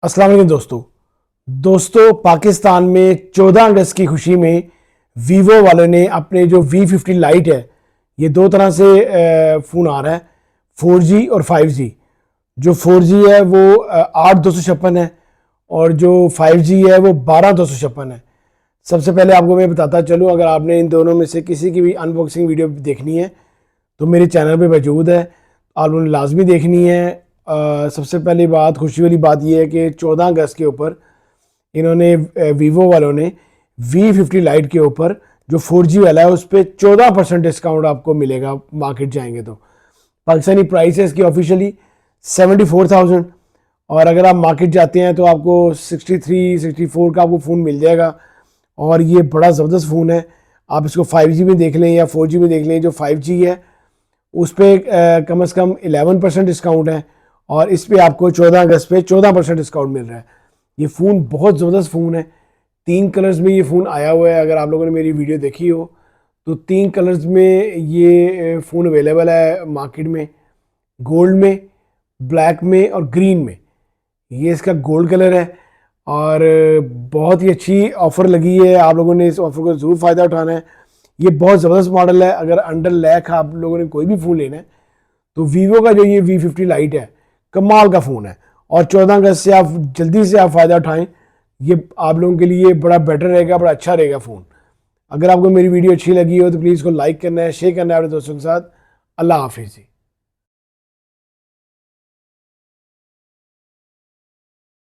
अस्सलाम वालेकुम दोस्तों पाकिस्तान में 14 अगस्त की खुशी में वीवो वालों ने अपने जो V50 लाइट है, ये दो तरह से फ़ोन आ रहा है, 4G और 5G। जो 4G है वो 8,256 है और जो 5G है वो 12,256 है। सबसे पहले आपको मैं बताता चलूँ, अगर आपने इन दोनों में से किसी की भी अनबॉक्सिंग वीडियो देखनी है तो मेरे चैनल पे मौजूद है, आप लोगों ने लाजमी देखनी है। सबसे पहली बात, खुशी वाली बात यह है कि 14 अगस्त के ऊपर इन्होंने वीवो वालों ने V50 लाइट के ऊपर जो 4G वाला है उस पर 14% डिस्काउंट आपको मिलेगा। मार्केट जाएंगे तो पाकिस्तानी प्राइस है इसकी ऑफिशियली 74,000, और अगर आप मार्केट जाते हैं तो आपको 63-64 का आपको फ़ोन मिल जाएगा। और ये बड़ा ज़बरदस्त फ़ोन है। आप इसको 5G में देख लें या 4G में देख लें। जो 5G है उस पर कम से कम 11% डिस्काउंट है और इस पे आपको 14 अगस्त पे 14% डिस्काउंट मिल रहा है। ये फ़ोन बहुत ज़बरदस्त फ़ोन है। 3 कलर्स में ये फ़ोन आया हुआ है। अगर आप लोगों ने मेरी वीडियो देखी हो तो 3 कलर्स में ये फ़ोन अवेलेबल है मार्केट में, गोल्ड में, ब्लैक में और ग्रीन में। ये इसका गोल्ड कलर है और बहुत ही अच्छी ऑफ़र लगी है। आप लोगों ने इस ऑफ़र को ज़रूर फ़ायदा उठाना है। ये बहुत ज़बरदस्त मॉडल है। अगर अंडर लाख आप लोगों ने कोई भी फ़ोन लेना है तो वीवो का जो ये V50 लाइट है कमाल का फ़ोन है और 14 अगस्त से आप जल्दी से आप फ़ायदा उठाएं। ये आप लोगों के लिए बड़ा बेटर रहेगा, बड़ा अच्छा रहेगा फ़ोन। अगर आपको मेरी वीडियो अच्छी लगी हो तो प्लीज़ इसको लाइक करना है, शेयर करना है अपने दोस्तों के साथ। अल्लाह हाफिज़ जी।